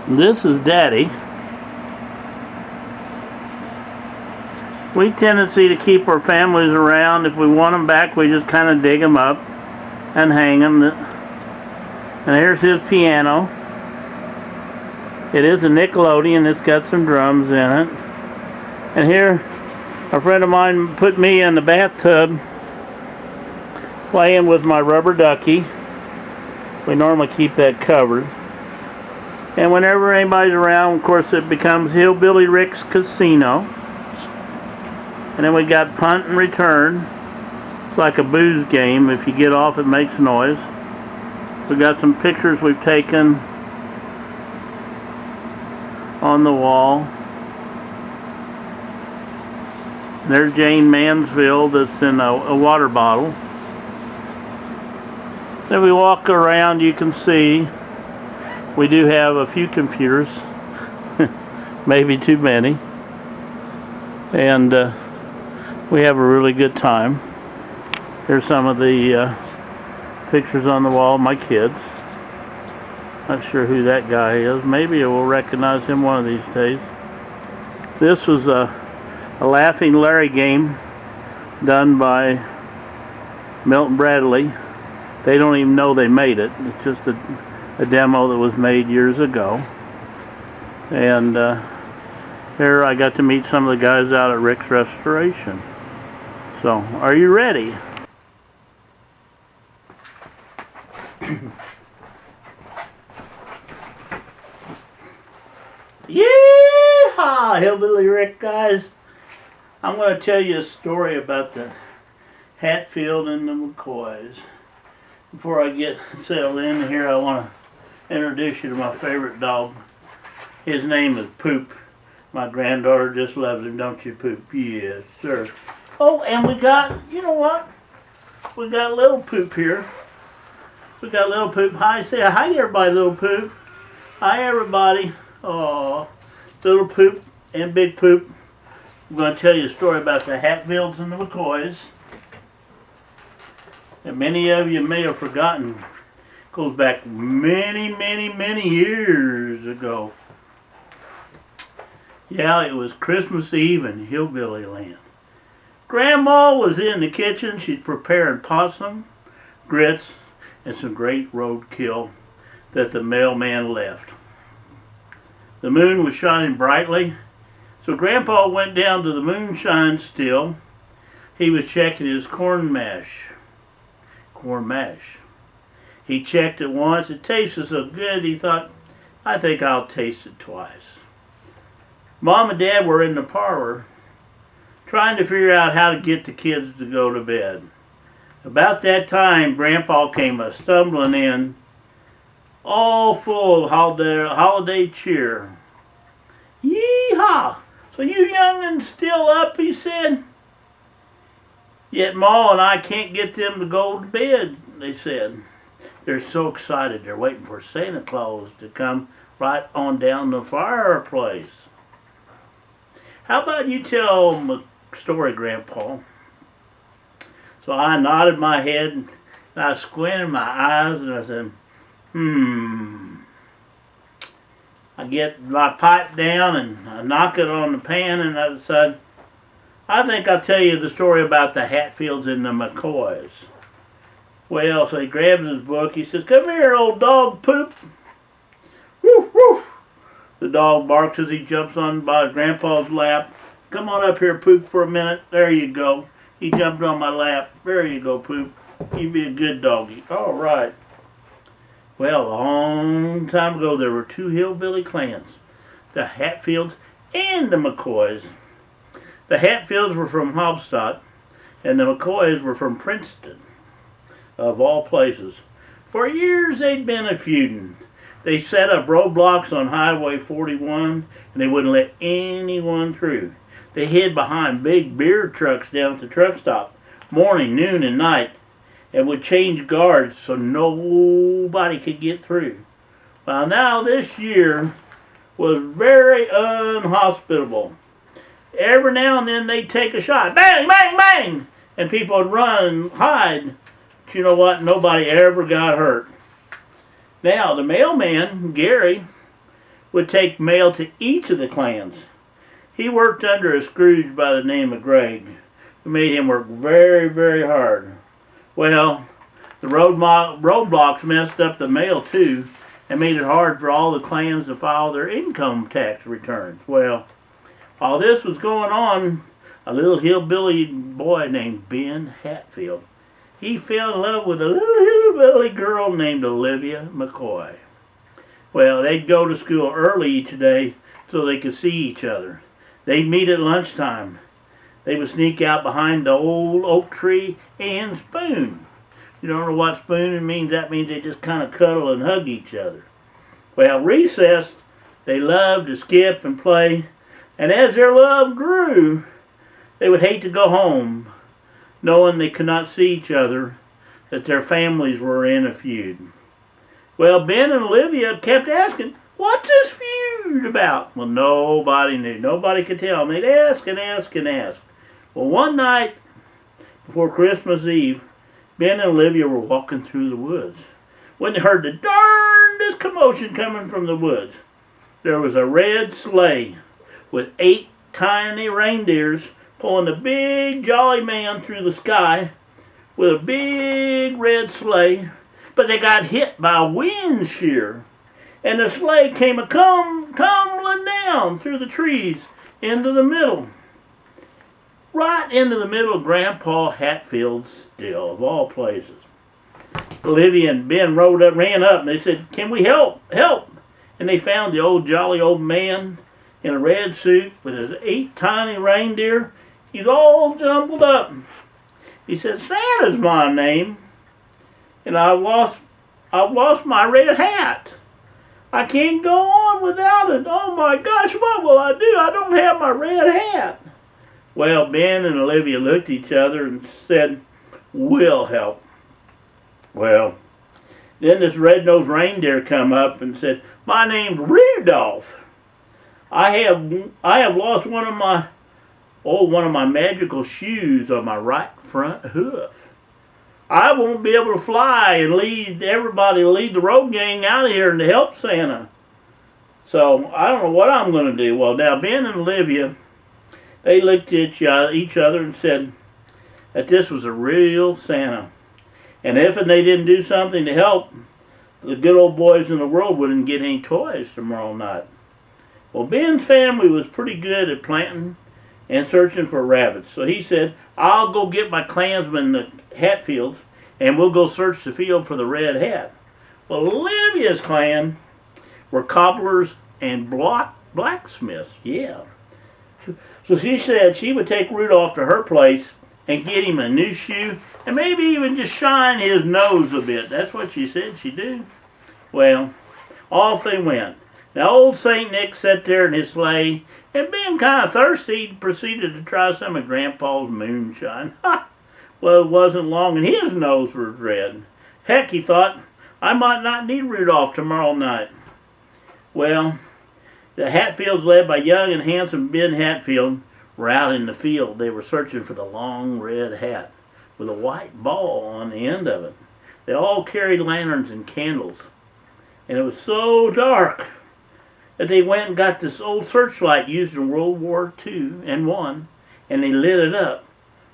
This is Daddy. We tendency to keep our families around. If we want them back, we just kind of dig them up and hang them. And here's his piano. It is a Nickelodeon. It's got some drums in it. And here, a friend of mine put me in the bathtub playing with my rubber ducky. We normally keep that covered. And whenever anybody's around, of course, it becomes Hillbilly Rick's Casino. And then we got punt and return. It's like a booze game. If you get off, it makes noise. We got some pictures we've taken on the wall. There's Jane Mansfield that's in a water bottle. Then we walk around, you can see we do have a few computers, maybe too many, and we have a really good time. Here's some of the pictures on the wall of my kids. Not sure who that guy is. Maybe we'll recognize him one of these days. This was a Laughing Larry game done by Milton Bradley. They don't even know they made it. It's just a demo that was made years ago. And here I got to meet some of the guys out at Rick's Restoration. So, are you ready? Yeehaw, Hillbilly Rick, guys. I'm going to tell you a story about the Hatfield and the McCoys. Before I get settled in here, I want to introduce you to my favorite dog. His name is Poop. My granddaughter just loves him, don't you, Poop? Yes, sir. Oh, and we got, you know what? We got little Poop here. We got little Poop. Hi, say hi to everybody, little Poop. Hi, everybody. Oh, little Poop and big Poop. I'm going to tell you a story about the Hatfields and the McCoys. And many of you may have forgotten. It goes back many, many, many years ago. Yeah, it was Christmas Eve in Hillbilly Land. Grandma was in the kitchen. She's preparing possum, grits, and some great roadkill that the mailman left. The moon was shining brightly, so Grandpa went down to the moonshine still. He was checking his corn mash. He checked it once. It tasted so good, he thought, I think I'll taste it twice. Mom and Dad were in the parlor trying to figure out how to get the kids to go to bed. About that time, Grandpa came stumbling in, all full of holiday cheer. Yee-haw! So you young'uns still up, he said. Yet Ma and I can't get them to go to bed, they said. They're so excited. They're waiting for Santa Claus to come right on down the fireplace. How about you tell them a story, Grandpa? So I nodded my head, and I squinted my eyes, and I said, I get my pipe down, and I knock it on the pan, and I said, I think I'll tell you the story about the Hatfields and the McCoys. Well, so he grabs his book. He says, come here, old dog, Poop. Woof, woof. The dog barks as he jumps on by Grandpa's lap. Come on up here, Poop, for a minute. There you go. He jumped on my lap. There you go, Poop. You be a good doggy. All right. Well, a long time ago, there were two hillbilly clans, the Hatfields and the McCoys. The Hatfields were from Hobstadt, and the McCoys were from Princeton, of all places. For years, they'd been a feuding. They set up roadblocks on Highway 41, and they wouldn't let anyone through. They hid behind big beer trucks down at the truck stop, morning, noon, and night, and would change guards so nobody could get through. Well, now this year was very unhospitable. Every now and then they'd take a shot. Bang, bang, bang! And people would run and hide. But you know what? Nobody ever got hurt. Now, the mailman, Gary, would take mail to each of the clans. He worked under a Scrooge by the name of Greg, who made him work very, very hard. Well, the roadblocks messed up the mail too, and made it hard for all the clans to file their income tax returns. Well, while this was going on, a little hillbilly boy named Ben Hatfield, he fell in love with a little hillbilly girl named Olivia McCoy. Well, they'd go to school early each day so they could see each other. They'd meet at lunchtime. They would sneak out behind the old oak tree and spoon. You don't know what spooning means? That means they just kind of cuddle and hug each other. Well, recess, they loved to skip and play, and as their love grew, they would hate to go home, knowing they could not see each other, that their families were in a feud. Well, Ben and Olivia kept asking, "What's this feud about?" Well, nobody knew. Nobody could tell them. They'd ask and ask and ask. Well, one night before Christmas Eve, Ben and Olivia were walking through the woods when they heard the darndest commotion coming from the woods. There was a red sleigh with 8 tiny reindeers pulling a big jolly man through the sky with a big red sleigh, but they got hit by a wind shear, and the sleigh came tumbling down through the trees into the middle. Right into the middle of Grandpa Hatfield's still, of all places. Olivia and Ben ran up, and they said, "Can we help? Help!" And they found the old jolly old man in a red suit with his 8 tiny reindeer. He's all jumbled up. He said, "Santa's my name, and I've lost my red hat. I can't go on without it. Oh my gosh, what will I do? I don't have my red hat." Well, Ben and Olivia looked at each other and said, "We'll help." Well, then this red-nosed reindeer come up and said, "My name's Rudolph. I have lost one of my magical shoes on my right front hoof. I won't be able to fly and lead the road gang out of here and to help Santa. So I don't know what I'm going to do." Well, now Ben and Olivia, they looked at each other and said that this was a real Santa. And if they didn't do something to help, the good old boys in the world wouldn't get any toys tomorrow night. Well, Ben's family was pretty good at planting and searching for rabbits. So he said, "I'll go get my clansmen, the Hatfields, and we'll go search the field for the red hat." Well, Olivia's clan were cobblers and blacksmiths, yeah. So she said she would take Rudolph to her place and get him a new shoe and maybe even just shine his nose a bit. That's what she said she'd do. Well, off they went. Now, old St. Nick sat there in his sleigh, and being kind of thirsty, proceeded to try some of Grandpa's moonshine. Ha! Well, it wasn't long, and his nose was red. Heck, he thought, I might not need Rudolph tomorrow night. Well, the Hatfields, led by young and handsome Ben Hatfield, were out in the field. They were searching for the long red hat with a white ball on the end of it. They all carried lanterns and candles, and it was so dark that they went and got this old searchlight used in World War II and I, and they lit it up.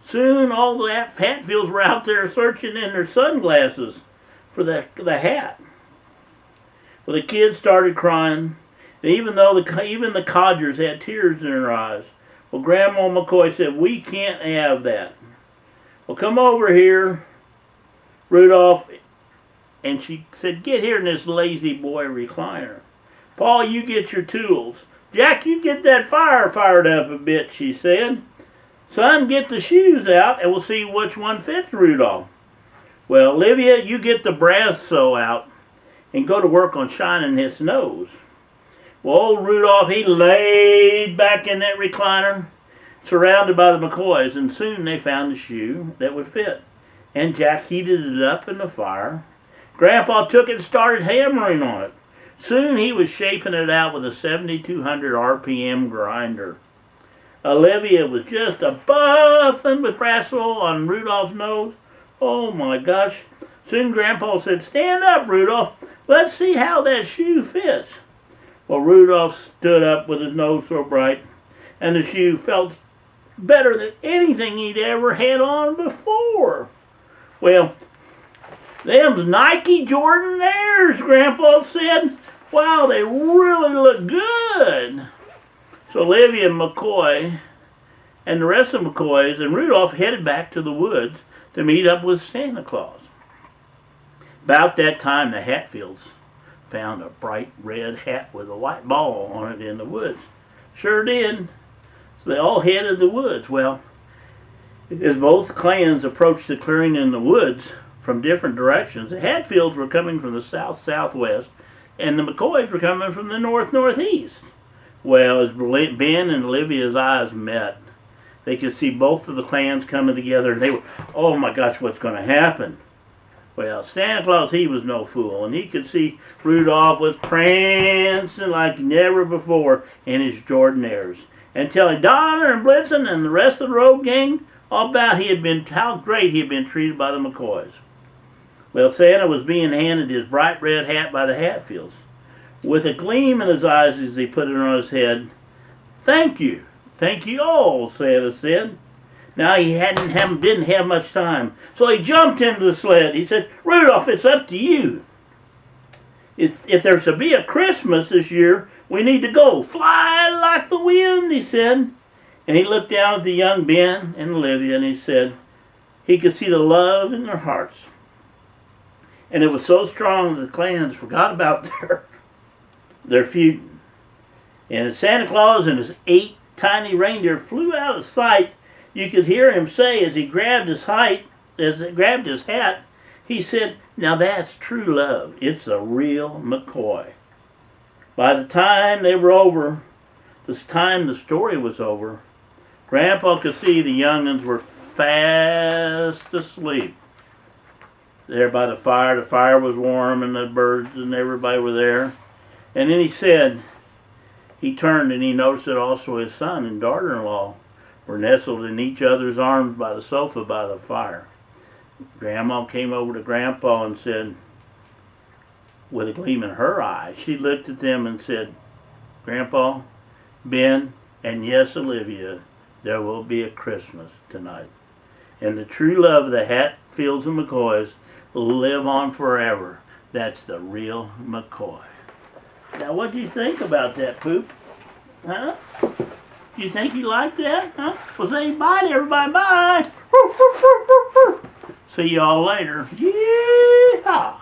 Soon all the Hatfields were out there searching in their sunglasses for the hat. Well, the kids started crying, and even the codgers had tears in their eyes. Well, Grandma McCoy said, "We can't have that. Well, come over here, Rudolph." And she said, "Get here in this lazy boy recliner. Paul, you get your tools. Jack, you get that fire fired up a bit," she said. "Son, get the shoes out and we'll see which one fits Rudolph. Well, Olivia, you get the brass sew out and go to work on shining his nose." Well, old Rudolph, he laid back in that recliner, surrounded by the McCoys, and soon they found a shoe that would fit. And Jack heated it up in the fire. Grandpa took it and started hammering on it. Soon he was shaping it out with a 7,200 RPM grinder. Olivia was just a buffing with brass sew on Rudolph's nose. Oh my gosh. Soon Grandpa said, "Stand up, Rudolph. Let's see how that shoe fits." Well, Rudolph stood up with his nose so bright, and the shoe felt better than anything he'd ever had on before. Well, them's Nike Jordan Airs, Grandpa said. Wow, they really look good. So Olivia and McCoy and the rest of McCoys and Rudolph headed back to the woods to meet up with Santa Claus. About that time, the Hatfields found a bright red hat with a white ball on it in the woods. Sure did. So they all headed the woods. Well, as both clans approached the clearing in the woods from different directions, the Hatfields were coming from the south-southwest, and the McCoys were coming from the north-northeast. Well, as Ben and Olivia's eyes met, they could see both of the clans coming together, and they were, oh my gosh, what's going to happen? Well, Santa Claus, he was no fool, and he could see Rudolph was prancing like never before in his Jordan Airs, and telling Donner and Blitzen and the rest of the road gang all about how great he had been treated by the McCoys. Well, Santa was being handed his bright red hat by the Hatfields, with a gleam in his eyes as he put it on his head. Thank you all, Santa said. Now he didn't have much time, so he jumped into the sled. He said, Rudolph, it's up to you. If there's to be a Christmas this year, we need to go. Fly like the wind, he said. And he looked down at the young Ben and Olivia, and he said he could see the love in their hearts. And it was so strong that the clans forgot about their feuding. And as Santa Claus and his 8 tiny reindeer flew out of sight, you could hear him say as he grabbed his hat, he said, now that's true love. It's a real McCoy. By the time the story was over, Grandpa could see the young'uns were fast asleep. There by the fire was warm and the birds and everybody were there. And then he turned and he noticed that also his son and daughter-in-law were nestled in each other's arms by the sofa by the fire. Grandma came over to Grandpa and said, with a gleam in her eye, she looked at them and said, Grandpa, Ben, and yes, Olivia, there will be a Christmas tonight. And the true love of the Hatfields and McCoys will live on forever. That's the real McCoy. Now, what do you think about that, Poop? Huh? You think you like that? Huh? Well, say bye to everybody. Bye. See y'all later. Yeehaw.